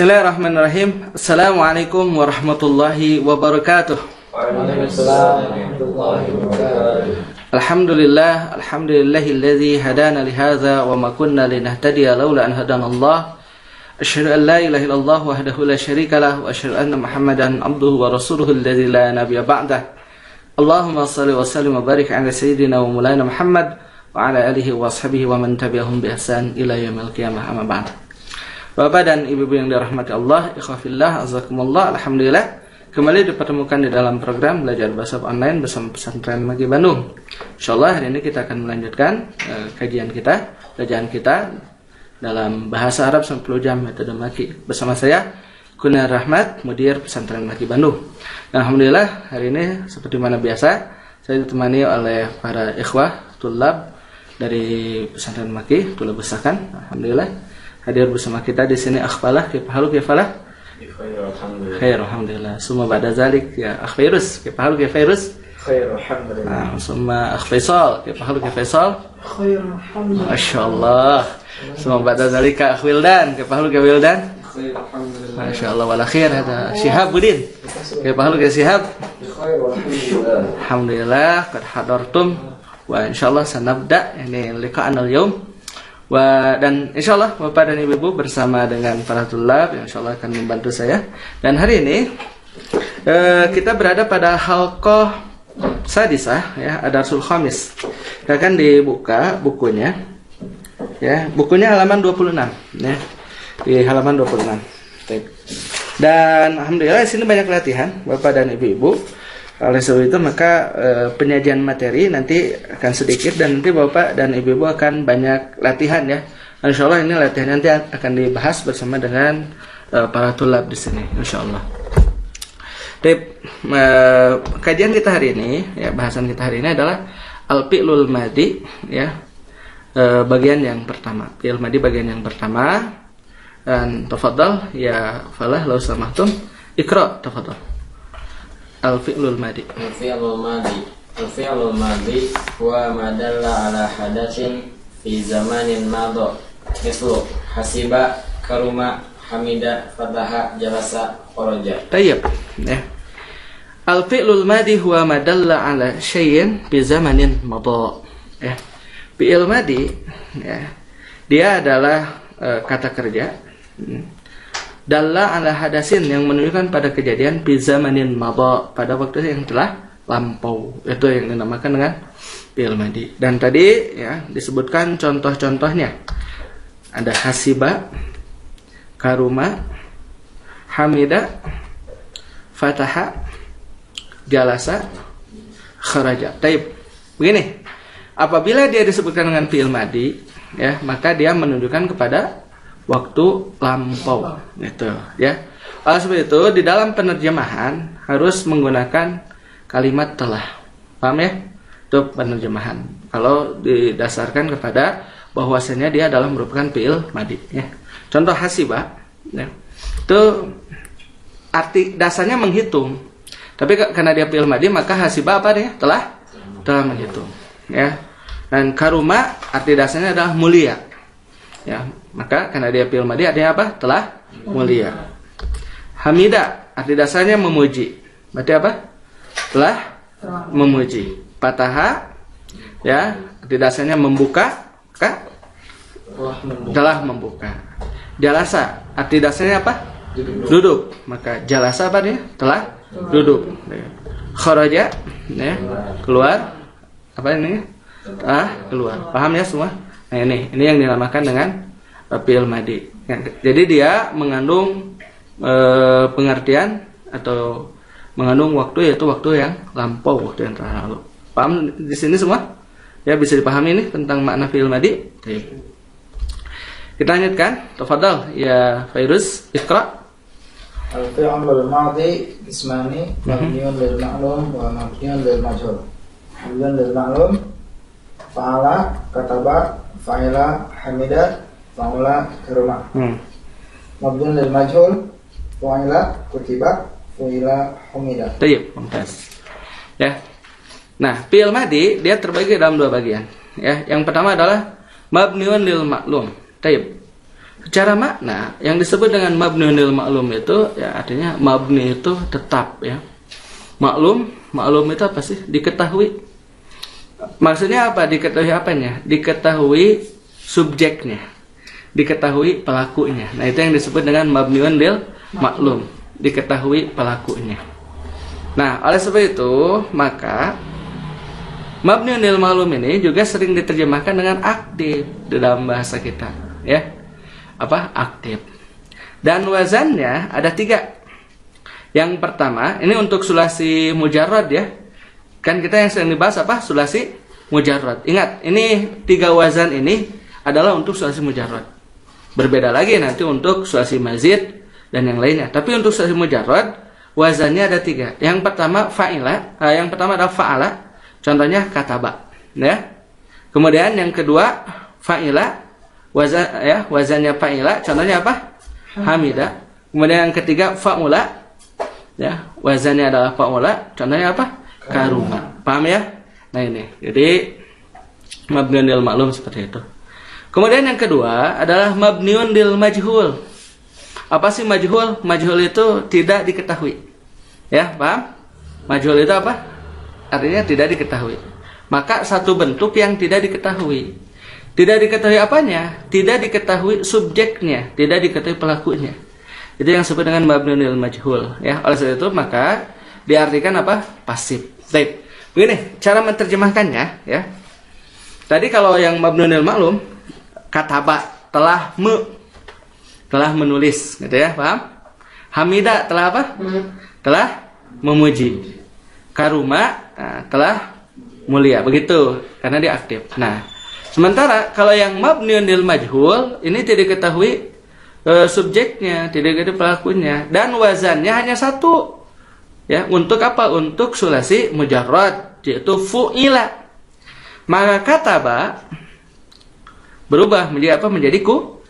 Bismillahirrahmanirrahim. Assalamualaikum warahmatullahi wabarakatuh. Waalaikumsalam warahmatullahi wabarakatuh. Alhamdulillahilladzi hadana lihadza wa ma kunna linahtadiya laula an hadanallah. Asyhadu an la ilaha illallah wahdahu la syarika lah wa asyhadu anna Muhammadan abduhu wa rasuluhu alladzi la nabiyya ba'dah. Allahumma shalli wa sallim wa barik ala sayyidina wa maulana Muhammad wa ala alihi wa ashabihi wa man tabi'ahum bi ihsan ila yaumil qiyamah, amma ba'd. Bapak dan ibu-ibu yang dirahmati Allah, ikhwafillah, azakumullah, alhamdulillah kembali dipertemukan di dalam program belajar bahasa online bersama Pesantren Maki Bandung. Insyaallah hari ini kita akan melanjutkan kajian kita, belajaran kita dalam bahasa Arab 10 jam metode Maki bersama saya Kurnia Rahmat, Mudir Pesantren Maki Bandung. Dan alhamdulillah hari ini seperti mana biasa saya ditemani oleh para ikhwah tulab dari Pesantren Maki, tulab besakan. Alhamdulillah hadir bersama kita di sini. Akhbalah, kifahalu kifalah? Khair alhamdulillah. Summa ba'da zalik ya akh Fairuz, kifahalu kifairuz? Khair alhamdulillah. Summa akh Faisal, kifahalu kifaisal? Khair alhamdulillah. Masyaallah. Summa ba'da zalika akh Wildan, kifahalu kiwildan? Khair alhamdulillah. Masyaallah wal khair hada Syihab Budin. Kifahalu Syihab? Khair alhamdulillah. Alhamdulillah qad hadartum wa insyaallah sanabda ini liqa'an al-yaum. Dan insyaallah Bapak dan Ibu bersama dengan para tulab yang insyaallah akan membantu saya. Dan hari ini kita berada pada halqah sadisah ya, Ad-Darsul Khamis. Kita akan dibuka bukunya. Ya, bukunya halaman 26 ya. Di halaman 26. Dan alhamdulillah di sini banyak latihan Bapak dan Ibu. Oleh sebab itu maka penyajian materi nanti akan sedikit dan nanti Bapak dan Ibu akan banyak latihan ya. Insyaallah ini latihan nanti akan dibahas bersama dengan para tulab di sini insyaallah. Kajian kita hari ini ya, bahasan kita hari ini adalah al-fi'lul madi ya. Bagian yang pertama. Fi'il madi bagian yang pertama. Dan tafadhal ya falah law samahtum iqra tafadhal. Al-fi'lul madi. Al-fi'lul madi huwa ma dalla ala hadatsin fi zamanin madha mislu hasiba, karuma, hamida, fataha, jalasa, kharaja. Tayyib ya. Al-fi'lul madi huwa ma dalla ala syai'in fi zamanin madha ya. Fi'il madi ya. Dia adalah kata kerja dalla ala hadasin yang menunjukkan pada kejadian fi zamanin madha, pada waktu yang telah lampau. Itu yang dinamakan dengan fi'il madi. Dan tadi ya disebutkan contoh-contohnya. Ada hasiba, karuma, hamida, fataha, jalasa, kharaja. Taib. Begini. Apabila dia disebutkan dengan fi'il madi ya, maka dia menunjukkan kepada waktu lampau itu ya. Seperti itu di dalam penerjemahan harus menggunakan kalimat telah. Paham ya? Itu penerjemahan. Kalau didasarkan kepada bahwasanya dia adalah merupakan fi'il madi ya. Contoh hasiba ya. Itu arti dasarnya menghitung. Tapi karena dia fi'il madi maka hasiba apa dia? Telah menghitung ya. Dan karuma arti dasarnya adalah mulia. Ya, maka karena dia fi'il madi artinya apa? Telah mulia. Hamida arti dasarnya memuji. Berarti apa? Telah memuji. Fataha ya, arti dasarnya membuka, telah membuka. Jalasa arti dasarnya apa? Duduk. Maka jalasa apa dia? Telah duduk. Kharaja ya, keluar. Apa ini? Keluar. Paham ya semua? Nah ini yang dinamakan dengan fi'il madi. Jadi dia mengandung pengertian atau mengandung waktu, yaitu waktu yang lampau, waktu yang telah lalu. Paham di sini semua? Ya, bisa dipahami ini tentang makna fi'il madi. Kita lanjutkan. Tafadhal ya Fairuz, iqra. Al-fi'lul madi ismani mabniun lil ma'lum wa mabniun lil majhul. Mabniun lil ma'lum fa'ala, kataba, fa'ila, hamida, fa'ula, karuma. Mabniun lil majhul fa'ila, kutiba, fa'ila, hamida. Tayyib, mumtaz. Ya. Nah, fi'il madi dia terbagi dalam dua bagian. Ya, yang pertama adalah mabniun lil ma'lum. Tayyib. Secara makna yang disebut dengan mabniun lil ma'lum itu ya artinya mabni itu tetap ya. Maklum itu apa sih? Diketahui. Maksudnya apa? Diketahui apanya? Diketahui subjeknya. Diketahui pelakunya. Nah, itu yang disebut dengan mabniun lil maklum. Diketahui pelakunya. Nah, oleh sebab itu, maka mabniun lil maklum ini juga sering diterjemahkan dengan aktif di dalam bahasa kita, ya. Apa? Aktif. Dan wazannya ada 3. Yang pertama, ini untuk sulasi mujarrad ya. Kan kita yang sering dibahas apa? Sulasi mujarrad. Ingat, ini 3 wazan ini adalah untuk sulasi mujarrad. Berbeda lagi nanti untuk sulasi mazid dan yang lainnya. Tapi untuk sulasi mujarrad, wazannya ada 3. Yang pertama fa'ila, yang pertama adalah fa'ala. Contohnya kataba, ya. Kemudian yang kedua fa'ila, wazannya fa'ila, contohnya apa? Hamida. Kemudian yang ketiga fa'ula, ya, wazannya adalah fa'ula, contohnya apa? Karuma. Paham ya? Nah ini, jadi mabniun lil ma'lum seperti itu. Kemudian yang kedua adalah mabniun lil majhul. Apa sih majhul? Majhul itu tidak diketahui. Ya, paham? Majhul itu apa? Artinya tidak diketahui. Maka satu bentuk yang tidak diketahui. Tidak diketahui apanya? Tidak diketahui subjeknya, tidak diketahui pelakunya. Itu yang disebut dengan mabniun lil majhul, ya. Oleh sebab itu maka diartikan apa? Pasif. Baik. Begini cara menerjemahkannya, ya. Tadi kalau yang mabniun lil ma'lum, kataba telah menulis, gitu ya, paham? Hamida telah apa? Telah memuji. Karuma telah mulia, begitu, karena dia aktif. Nah, sementara kalau yang mabniun lil majhul ini tidak diketahui subjeknya, tidak diketahui pelakunya, dan wazannya hanya 1. Ya, untuk apa? Untuk sulasi mujarrad, yaitu fu'ila. Maka kataba berubah menjadi apa? Menjadi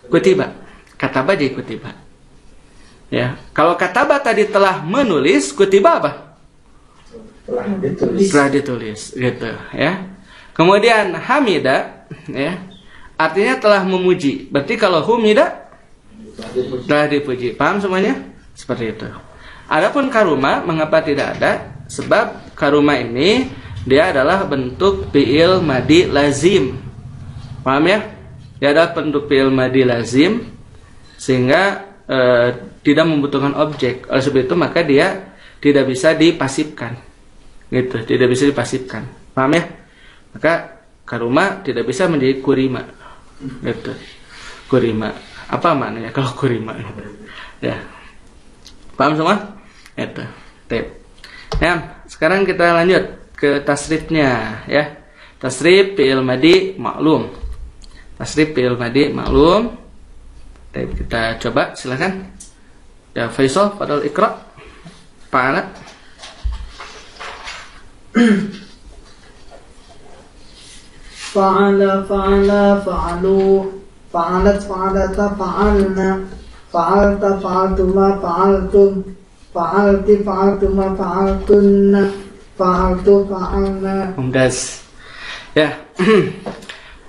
kutiba. Kataba jadi kutiba. Ya, kalau kataba tadi telah menulis, kutiba apa? Telah ditulis, gitu, ya. Kemudian hamida, ya, artinya telah memuji. Berarti kalau humida telah dipuji. Paham semuanya? Seperti itu. Adapun karuma, mengapa tidak ada? Sebab karuma ini dia adalah bentuk fi'il madi lazim. Paham ya? Dia adalah bentuk fi'il madi lazim, sehingga tidak membutuhkan objek. Oleh sebab itu maka dia tidak bisa dipasifkan. Gitu, tidak bisa dipasifkan. Paham ya? Maka karuma tidak bisa menjadi kurima. Gitu. Kurima. Apa maknanya kalau kurima? Ya. Paham semua? Itu. Tip. Ya, sekarang kita lanjut ke tasrifnya, ya. Tasrif fi'il madi ma'lum. Tasrif fi'il madi ma'lum. Kita coba, silakan. Ya, Faisal, padahal Iqra. Fa'ala. Fa'ala, fa'alu. Fa'alat, fa'alata, fa'alna. Fa'alta, fa'altuma, fa'altum. Fa'alti, fa'altuma, fa'altunna. Fa'altu, fa'alna. Mumtaz. Ya.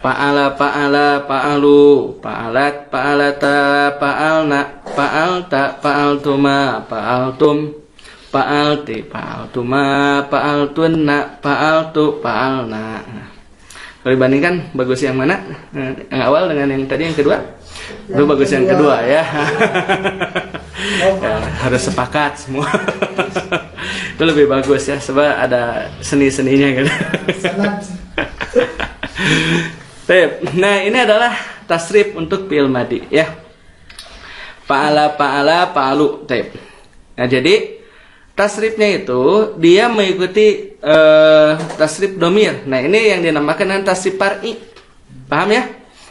Fa'ala, fa'ala, fa'alu. Fa'alat, fa'alata, fa'alna. Fa'alta, fa'altuma, fa'altum. Fa'alti, fa'altuma, fa'altunna. Fa'altu, fa'alna. Kalau dibandingkan bagus yang mana? Yang awal dengan yang tadi yang kedua? Itu bagus yang kedua ya. Ya, harus sepakat semua. Itu lebih bagus ya, sebab ada seni-seninya gitu. Nah, ini adalah tasrif untuk fi'il madi ya. Fa'ala, fa'ala, fa'alu. Nah, jadi tasrifnya itu dia mengikuti tasrif domir. Nah, ini yang dinamakan dengan tasrif par'i. Paham ya?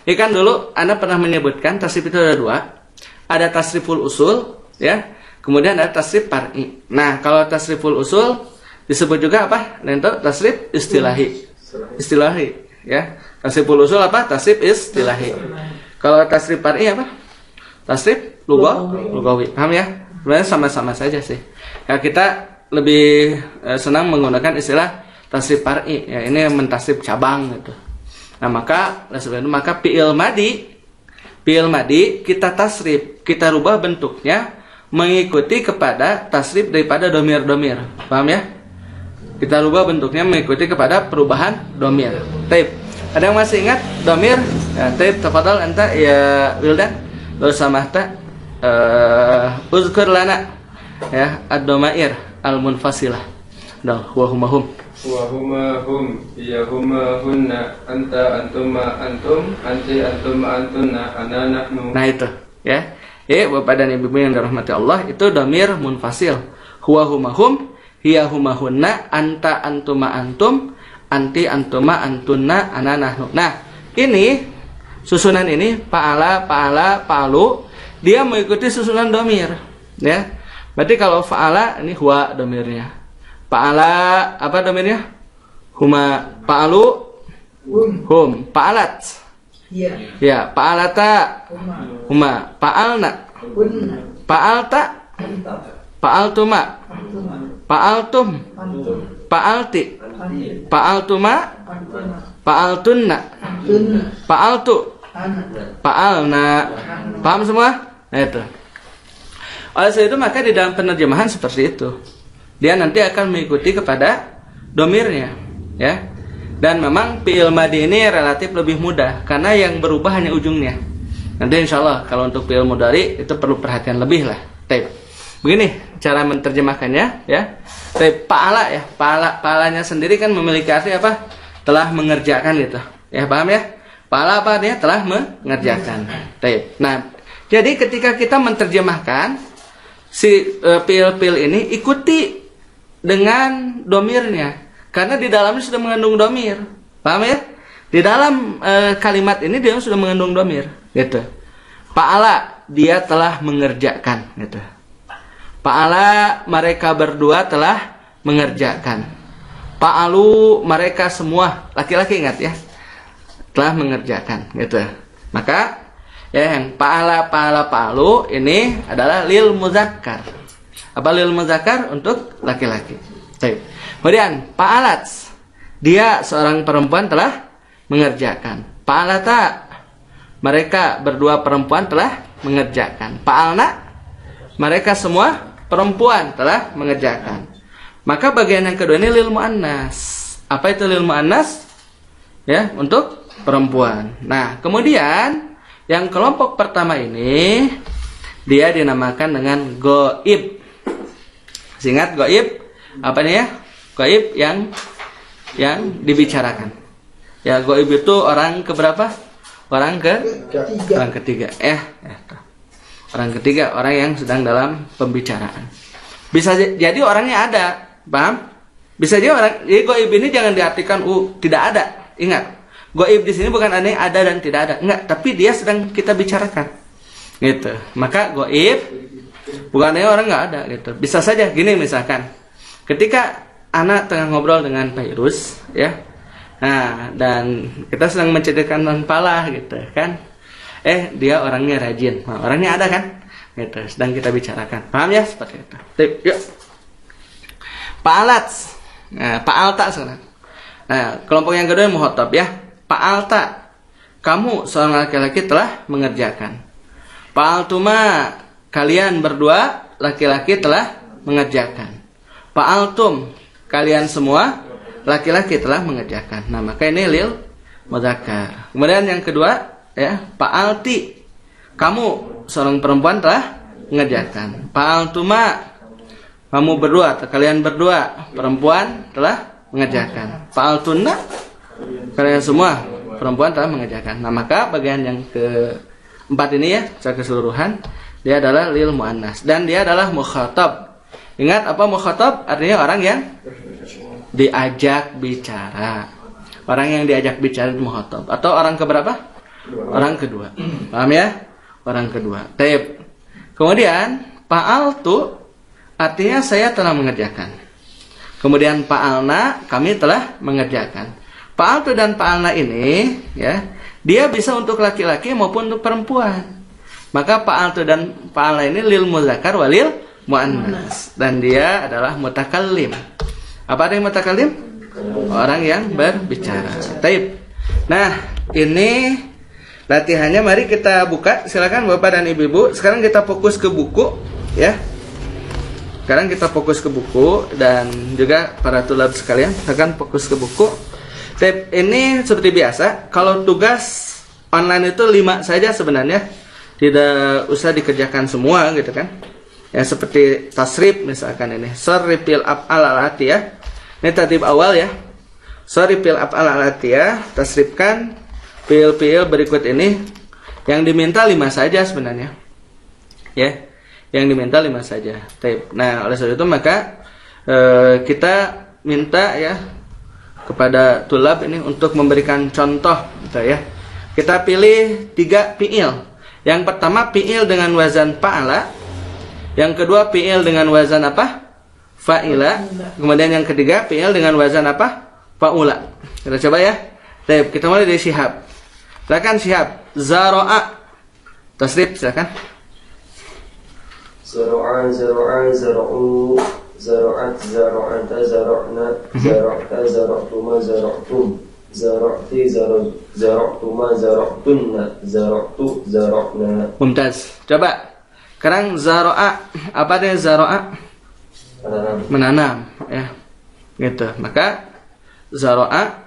Ya kan dulu Anda pernah menyebutkan tasrif itu ada 2. Ada tasriful usul ya. Kemudian ada tasrif par'i. Nah, kalau tasriful usul disebut juga apa? Nah, itu tasrif istilahi. Istilahi ya. Tasriful usul apa? Tasrif istilahi. Kalau tasrif par'i apa? Tasrif lugawi. Paham ya? Sebenarnya sama-sama saja sih. Ya, kita lebih senang menggunakan istilah tasrif par'i ya, ini mentasrif cabang gitu. Nah, maka fi'il fi'il madi kita tasrif, kita rubah bentuknya mengikuti kepada tasrif daripada domir-domir. Paham ya? Kita rubah bentuknya mengikuti kepada perubahan domir. Taib. Ada yang masih ingat domir? Ya, taib, tafadhal anta ya Wildan. Lalu samahta uzkur lana ya ad-domair al-munfasilah. Dah wa hum. Wa hum ya hunna anta antuma antum anti antuma antunna ana nahnu. Nah itu ya. Bapak dan Ibu yang dirahmati Allah, itu domir munfasil. Huwa hum hiya hunna anta antuma antum anti antuma antunna ana nahnu. Nah, ini susunan ini fa'ala fa'alu dia mengikuti susunan domir ya. Berarti kalau fa'ala ini huwa domirnya. Fa'ala apa domirnya? Huma. Fa'alu hum. Fa'alat ya. Fa'alata huma. Fa'alna fa'alta fa'altuma fa'altum fa'alti fa'altuma fa'altunna fa'altu fa'alna. Paham semua? Nah itu. Oleh sebab itu maka di dalam penerjemahan seperti itu. Dia nanti akan mengikuti kepada domirnya, ya. Dan memang fi'il madi ini relatif lebih mudah karena yang berubah hanya ujungnya. Nanti insyaallah kalau untuk fi'il mudhari itu perlu perhatian lebih lah. Taib. Begini cara menerjemahkannya, ya. Taib, pa'ala ya. Pa'alanya sendiri kan memiliki arti apa? Telah mengerjakan gitu. Ya, paham ya? Pa'ala apa dia? Telah mengerjakan. Taib. Nah, jadi ketika kita menerjemahkan si fi'il ini ikuti dengan domirnya. Karena di dalamnya sudah mengandung domir. Paham ya? Di dalam kalimat ini dia sudah mengandung domir. Gitu. Fa'ala, dia telah mengerjakan. Gitu. Fa'ala, mereka berdua telah mengerjakan. Fa'alu, mereka semua. Laki-laki ingat ya. Telah mengerjakan. Gitu. Maka, ya yang fa'alu ini adalah lil muzakkar. Apa lil muzakkar? Untuk laki-laki. Baik. Kemudian fa'alat, dia seorang perempuan telah mengerjakan. Fa'alata, mereka berdua perempuan telah mengerjakan. Fa'alna, mereka semua perempuan telah mengerjakan. Maka bagian yang kedua ini lil muannas. Apa itu lil muannas? Ya, untuk perempuan. Nah, kemudian yang kelompok pertama ini dia dinamakan dengan goib. Ingat goib apa nih ya? Goib yang dibicarakan. Ya, goib itu orang keberapa? Orang ketiga. Orang ketiga, orang yang sedang dalam pembicaraan. Bisa jadi orangnya ada, paham? Bisa jadi jadi goib ini jangan diartikan tidak ada. Ingat, goib di sini bukan ada dan tidak ada. Enggak, tapi dia sedang kita bicarakan. Gitu. Maka goib bukannya orang nggak ada gitu. Bisa saja gini misalkan. Ketika anak tengah ngobrol dengan Pak Irus, ya. Nah, dan kita sedang menceritakan tentang pala gitu kan. Dia orangnya rajin. Nah, orangnya ada kan? Gitu, sedang kita bicarakan. Paham ya seperti itu. Yuk. Fa'alat. Nah, fa'alta sekarang. Nah, kelompok yang kedua muhotob ya. Fa'alta. Kamu seorang laki-laki telah mengerjakan. Fa'altuma, kalian berdua laki-laki telah mengerjakan. Fa'altum, kalian semua laki-laki telah mengerjakan. Nah, maka ini lil mudzakkar. Kemudian yang kedua ya, fa'alti, kamu seorang perempuan telah mengerjakan. Fa'altuma, kamu berdua atau kalian berdua perempuan telah mengerjakan. Fa'altunna, kalian semua perempuan telah mengerjakan. Nah, maka bagian yang keempat ini ya, secara keseluruhan dia adalah lil muannas dan dia adalah mukhatab. Ingat apa mukhatab? Artinya orang yang diajak bicara. Orang yang diajak bicara itu mukhatab. Atau orang keberapa? Orang kedua. Paham ya? Orang kedua. Taib. Kemudian fa'altu artinya saya telah mengerjakan. Kemudian fa'alna, kami telah mengerjakan. Fa'altu dan fa'alna ini ya, dia bisa untuk laki-laki maupun untuk perempuan. Maka fa'altu dan fa'alna ini lil muzakkar walil muannas dan dia adalah mutakallim. Apa artinya mutakallim? Orang yang berbicara. Taib. Nah, ini latihannya mari kita buka. Silakan Bapak dan Ibu-ibu. Sekarang kita fokus ke buku ya. Sekarang kita fokus ke buku dan juga para tulab sekalian akan fokus ke buku. Tip ini seperti biasa, kalau tugas online itu 5 saja sebenarnya. Tidak usah dikerjakan semua gitu kan. Ya seperti tasrif misalkan ini. Sarrifil af'al al-atiyah. Ini tertib awal ya. Sarrifil af'al al-atiyah, tasrifkan fiil-fiil berikut ini. Yang diminta 5 saja sebenarnya. Ya. Yang diminta 5 saja. Nah, oleh sebab itu maka kita minta ya kepada tulab ini untuk memberikan contoh gitu ya. Kita pilih 3 fiil. Yang pertama fiil dengan wazan fa'ala. Yang kedua fiil dengan wazan apa? Fa'ila. Kemudian yang ketiga fiil dengan wazan apa? Fa'ula. Kita coba ya. Kita mulai dari Syihab. Silakan Syihab. Zara'a. Tasrif silakan. زرعان زرعان زرعوا زرعت زرعت زرعنا زرعت زرعتما زرعتم زرعتي زرعتما زرعتن زرعت زرعنا. Mumtaz. Coba. Sekarang zara'a. Apa artinya zara'a? Menanam ya. Gitu. Maka zara'a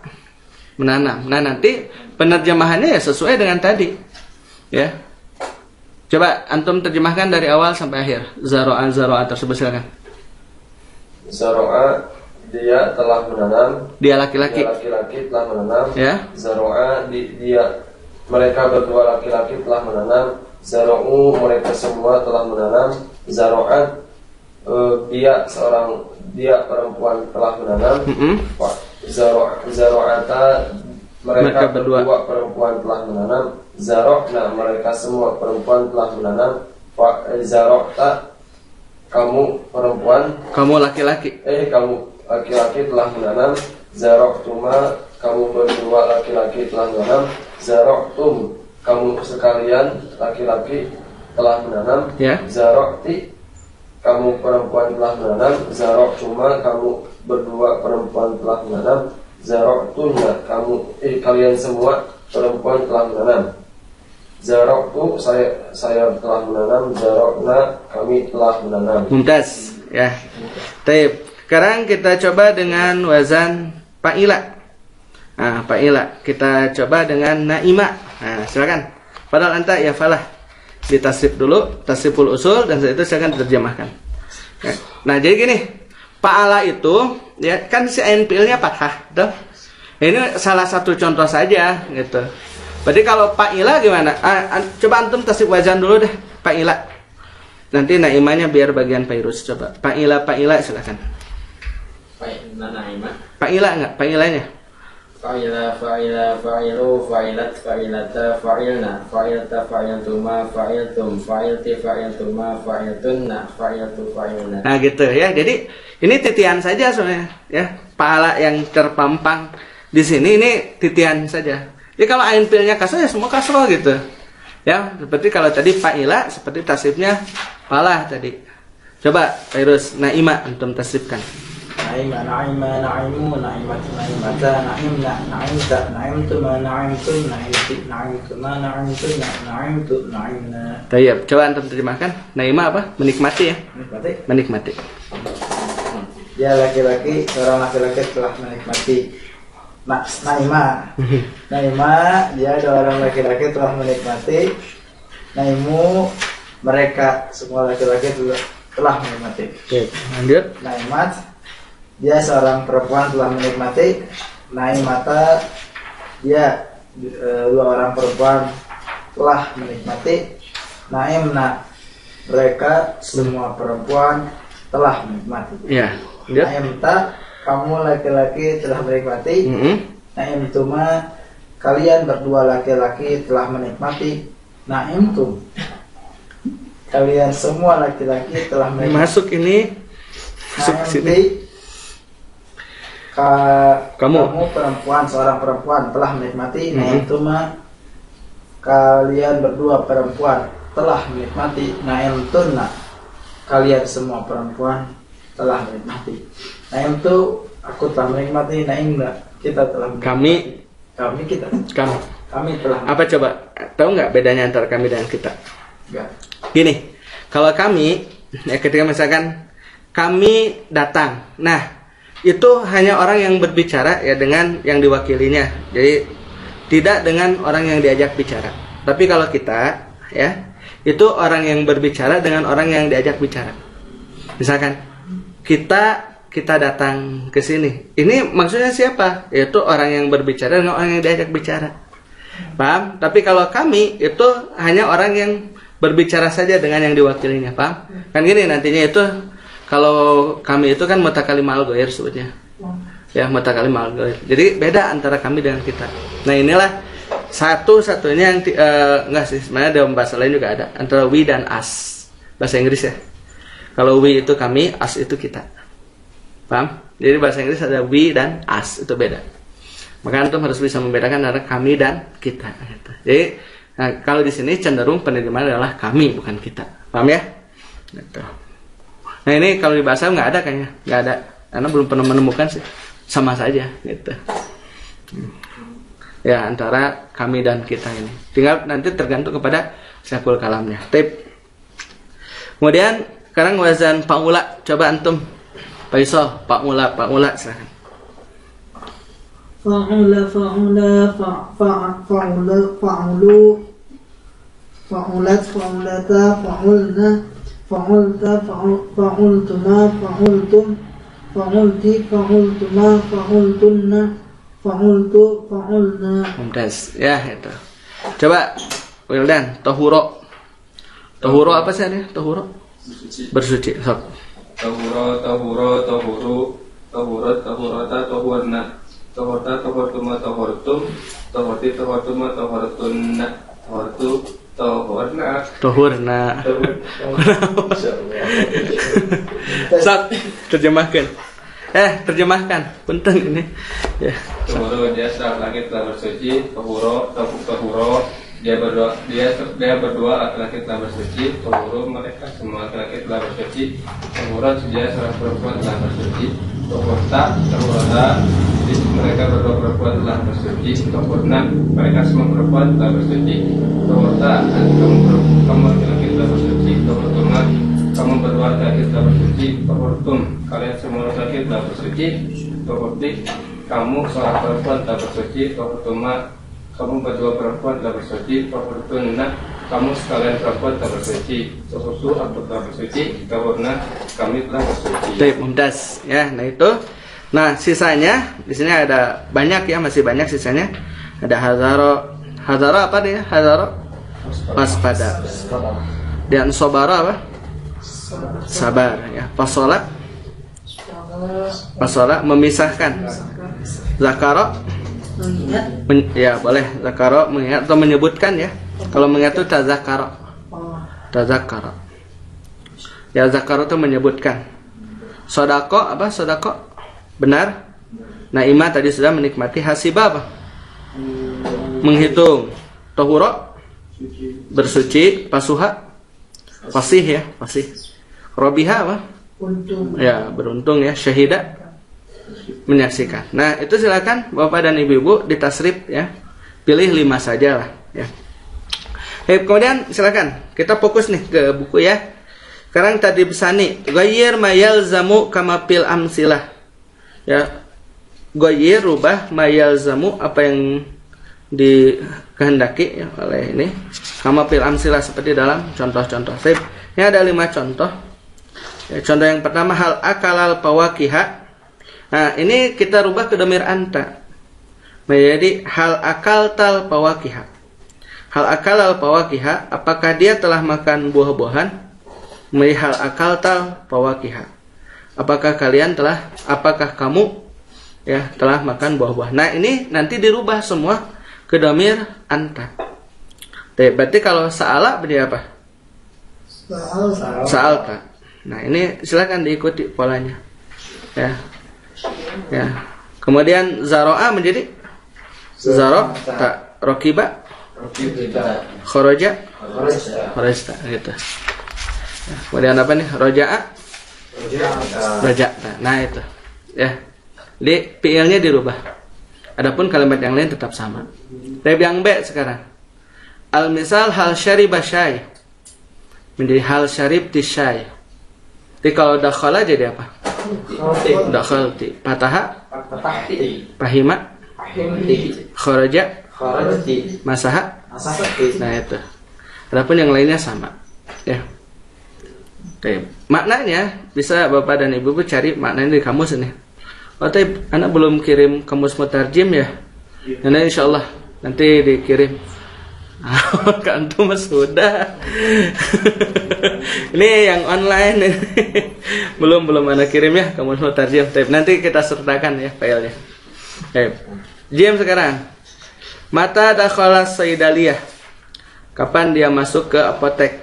menanam. Nah, nanti penerjemahannya ya sesuai dengan tadi. Ya. Coba antum terjemahkan dari awal sampai akhir. Zara'a tersebut silakan. Zara'a dia telah menanam. Dia laki-laki. Dia laki-laki telah menanam. Ya. Zara'a dia mereka berdua laki-laki telah menanam. Zara'u mereka semua telah menanam. Zara'at dia perempuan telah menanam. Zara'ata mereka berdua perempuan telah menanam. Zara'na mereka semua perempuan telah menanam. Zara'ta kamu perempuan, kamu laki-laki. Kamu laki-laki telah menanam. Zara'tuma kamu berdua laki-laki telah menanam. Zara'tum kamu sekalian laki-laki telah menanam. Ya. Zara'ti kamu perempuan telah menanam. Zara'tuma kamu berdua perempuan telah menanam. Zara'tunna kamu kalian semua perempuan telah menanam. Zara'tu saya telah menanam. Zara'na kami telah menanam. Mumtaz ya. Taib. Sekarang kita coba dengan wazan fa'ila. Nah, fa'ila kita coba dengan na'ima. Nah, silakan. Padahal anta ya falah. Ditasrif dulu, tasriful usul dan setelah itu silakan diterjemahkan. Nah, jadi gini. Fa'ala itu ya kan si ain fiilnya fathah, betul? Ini salah satu contoh saja gitu. Berarti kalau fa'ila gimana? Coba antum tasrif wazan dulu deh, fa'ila. Nanti naimanya biar bagian Fairuz. Coba fa'ila silakan. Fa'ila enggak? Fa'ilanya. Fa'ila fa'ilu fa'ilat fa'ilata fa'ilna fa'ilta fa'iltuma fa'iltum fa'ilti fa'iltuma fa'iltunna fa'iltu fa'ilna. Nah gitu ya. Jadi ini titian saja sebenarnya ya. Fa'ala yang terpampang di sini ini titian saja. Jadi kalau ain fiilnya kasroh ya semua kasroh gitu. Ya, seperti kalau tadi fa'ila seperti tasrifnya falah tadi. Coba Fairuz na'ima antum tasrifkan. Na'ima na'ima na'imu na'imat na'imata na'imna na'imta na'imtuma na'imtun na'imti na'imtuma na'imtunna na'imtu na'imna. Tayyib, coba antum terjemahkan. Na'ima apa? Menikmati ya. Menikmati. Dia laki-laki, seorang laki-laki telah menikmati. Naima dia adalah orang laki-laki telah menikmati. Naimu mereka semua laki-laki telah menikmati. Oke, lanjut. Naimat dia seorang perempuan telah menikmati. Naimata dia dua orang perempuan telah menikmati. Naimna mereka semua perempuan telah menikmati. Ya. Naimta kamu laki-laki telah menikmati. Naimtuma kalian berdua laki-laki telah menikmati. Naimtum kalian semua laki-laki telah menikmati. Masuk ini. Naimti kamu perempuan seorang perempuan telah menikmati. Naimtuma kalian berdua perempuan telah menikmati. Naimtunna kalian semua perempuan telah menikmati. Naim itu aku telah menikmati. Naim enggak kita telah menikmati. Kami kita. Kamu. Kami telah. Apa coba? Tahu nggak bedanya antara kami dengan kita? Enggak. Gini, kalau kami, ya ketika misalkan kami datang, nah itu hanya orang yang berbicara ya dengan yang diwakilinya. Jadi tidak dengan orang yang diajak bicara. Tapi kalau kita, ya itu orang yang berbicara dengan orang yang diajak bicara. Misalkan kita datang ke sini. Ini maksudnya siapa? Yaitu orang yang berbicara dengan orang yang diajak bicara. Paham? Tapi kalau kami itu hanya orang yang berbicara saja dengan yang diwakilinya, paham? Kan gini nantinya itu kalau kami itu kan mutakalim al-ghair sebutnya. Ya, mutakalim al-ghair. Jadi beda antara kami dengan kita. Nah, inilah satu-satunya yang enggak sih, sebenarnya dalam bahasa lain juga ada antara we dan us. Bahasa Inggris ya. Kalau we itu kami, us itu kita. Paham? Jadi bahasa Inggris ada we dan us, itu beda. Maka antum harus bisa membedakan antara kami dan kita. Gitu. Jadi kalau di sini cenderung penerimaan adalah kami bukan kita. Paham ya? Gitu. Nah ini kalau di bahasa nggak ada kayaknya, nggak ada. Karena belum pernah menemukan sih. Sama saja. Gitu. Ya antara kami dan kita ini. Tinggal nanti tergantung kepada syakul kalamnya. Tip. Kemudian sekarang wazan paula. Coba antum. Faisal, paula silakan. Fa'ula fa'ulu fa'ulat fa'ulata fa'ulna fa'ulta fa'ultuma fa'ultum fa'ulti fa'ultuma fa'ultunna fa'ultu fa'ulna. Mumtaz. Ya itu. Coba Wildan, tahuro apa sih ini? Tahuro bersuci. Sok. Tahuro tahurat tahurata tahurna tahurta tahurtuma tahurtum tahurti tahurtuma tahurtunna tahurna. Sok terjemahkan. Terjemahkan. Punten ini. Ya. Tahuro jasa langit telah bersuci. Tahuro dia berdua laki-laki telah bersuci. Tahuro mereka semua laki-laki telah bersuci. Tahuro dia seorang perempuan telah bersuci. Tahurta mereka berdua perempuan telah bersuci. Tahurna mereka semua perempuan telah bersuci. Tahurta kamu laki-laki telah bersuci. Tahurtuma kamu berdua laki-laki telah bersuci. Tahurtum kalian semua laki-laki telah bersuci. Tahurti kamu seorang perempuan telah bersuci. Tahurtuma kamu berdua perempuan telah bersuci. Tahurtunna kamu sekalian perempuan telah bersuci. Tahurtu aku telah bersuci. Tahurna kami telah bersuci. Baik, mumtaz. Ya, nah itu. Nah, sisanya di sini ada banyak ya, masih banyak sisanya. Ada hazaro apa dia? Hazaro waspada. Dan sobara apa? Sabar ya. Pasola memisahkan. Zakaro ya boleh. Zakaro mengingat atau menyebutkan ya. Kalau mengingat itu tazakaro. Ya zakaro itu menyebutkan. Sodako apa? Sodako benar. Naimah tadi sudah menikmati. Hasibah apa? Menghitung. Tohuro bersuci. Pasuha fasih ya, fasih. Robiha apa? Ya beruntung ya. Syahida menyaksikan. Nah itu silakan bapak dan ibu-ibu ditasrif ya. Pilih 5 saja lah ya. Kemudian silakan kita fokus nih ke buku ya. Sekarang tadi besani ghayyir ma yalzamu kama fil amsilah. Ya. Ghayyir rubah ma yalzamu apa yang dikehendaki ya, oleh ini kama fil amsilah seperti dalam contoh-contoh. Ini ada 5 contoh. Ya, contoh yang pertama hal akalal pawakiha. Nah, ini kita rubah ke dhamir anta. Menjadi hal akal tal pawakiha. Hal akalal pawakiha, apakah dia telah makan buah-buahan? Hal akal tal pawakiha. Apakah kamu ya telah makan buah-buah? Nah, ini nanti dirubah semua ke dhamir anta. Berarti kalau sa'ala berarti apa? Sa'alta. Nah, ini silakan diikuti polanya. Ya. Ya. Kemudian zaro'a menjadi zarota, rokiba, khoroja, khorajta gitu. Ya, kemudian apa nih? Roja'a, roja'ta. Nah itu. Ya. Jadi fi'ilnya dirubah. Adapun kalimat yang lain tetap sama. Tab yang B sekarang. Al-misal hal syariba syai. Menjadi hal syarib ti syai. Jadi kalau dakhala jadi apa? Dakhalti. Fataha? Fatahti. Fahima? Fahimti. Kharaja? Kharajti. Masaha? Masakti. Nah itu. Adapun yang lainnya sama. Ya. Oke. Maknanya bisa Bapak dan Ibu cari maknanya di kamus ini. Oh, tapi anak belum kirim kamus mutarjim ya. Nanti insyaallah nanti dikirim. Kan tuh mas sudah. Ini yang online. belum anak kirim ya kamus mutarjim. Tapi nanti kita sertakan ya filenya. Jim sekarang. Mata dakhala saidaliyah. Kapan dia masuk ke apotek?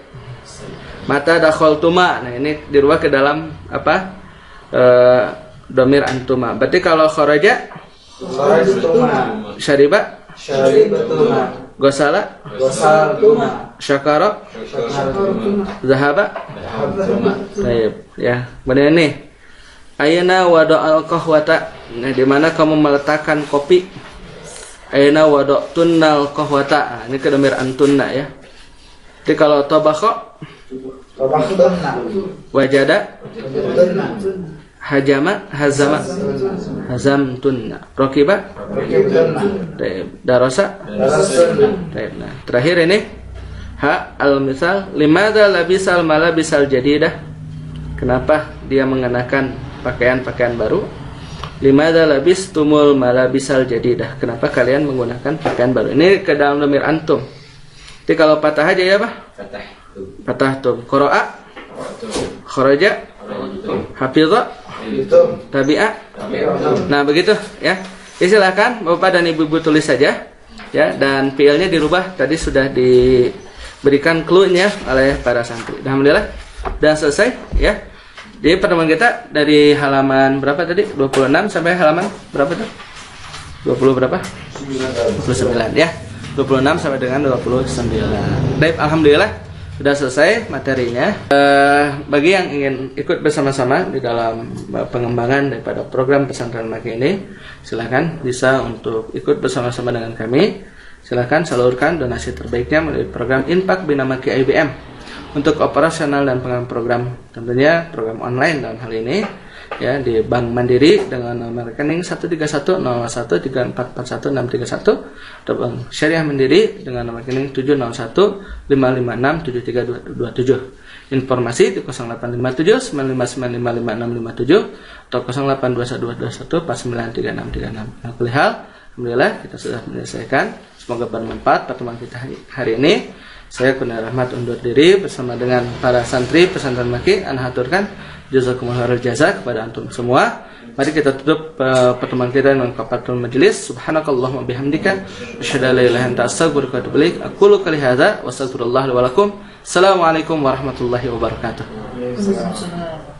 Mata dakhaltuma. Nah, ini dirubah ke dalam apa? Domir antuma. Berarti kalau kharaja Kharajtuma. syariba, Syaribatuma. gosala, Gosaltuma. syakara, Syakartuma. zahaba. Habtuma. Baik, ya. Kemudian ini ayana wada'al qahwata. Nah, di mana kamu meletakkan kopi? Ayana wada'tunnal qahwata. Nah, ini ke domir antunna ya. Jadi kalau tabakha, Tabakhtuna. wajada, Wajadtunna. hajama, hazamtunna, rakiba, Rakibtunna. darasa. Darastunna. Nah, terakhir ini al-misal limadza labisal malabisal jadidah. Kenapa dia mengenakan pakaian-pakaian baru? Limadza labistumul malabisal jadidah. Kenapa kalian menggunakan pakaian baru? Ini ke dalam domir antum. Jadi kalau patah aja ya, Pak? Patah tum. Qara'a, kharaja, hafidha, Itu. tabi'a. Nah, begitu ya. Silakan Bapak dan Ibu tulis saja ya, dan fiilnya dirubah tadi sudah diberikan clue-nya oleh para santri. Alhamdulillah dan selesai ya. Jadi pertemuan kita dari halaman berapa tadi? 26 sampai halaman berapa tuh? 20 berapa? 29 ya. 26 sampai dengan 29. Baik, alhamdulillah sudah selesai materinya. Bagi yang ingin ikut bersama-sama di dalam pengembangan daripada program pesantren Maki ini, silakan bisa untuk ikut bersama-sama dengan kami. Silakan salurkan donasi terbaiknya melalui program Infak Bina Maki IBM. Untuk operasional dan pengembangan program, tentunya program online dalam hal ini ya di Bank Mandiri dengan nomor rekening 13101344161 atau Bank Syariah Mandiri dengan nomor rekening 70155673227. Informasi di 0857 95955657 atau 082121493636. Nah, alhamdulillah kita sudah menyelesaikan. Semoga bermanfaat pertemuan kita hari ini. Saya Kurnia Rahmat undur diri bersama dengan para santri pesantren Maki. Ana haturkan jazakumullah khairal jazaa kepada antum semua. Mari kita tutup pertemuan kita dengan kafaratul majelis. Subhanakallahumma bihamdika asyhadu an la ilaha illa anta astaghfiruka wa atubu ilaik. Aqulu qouli hadza wa astaghfirullah li wa lakum. Assalamualaikum warahmatullahi wabarakatuh. Waalaikumsalam.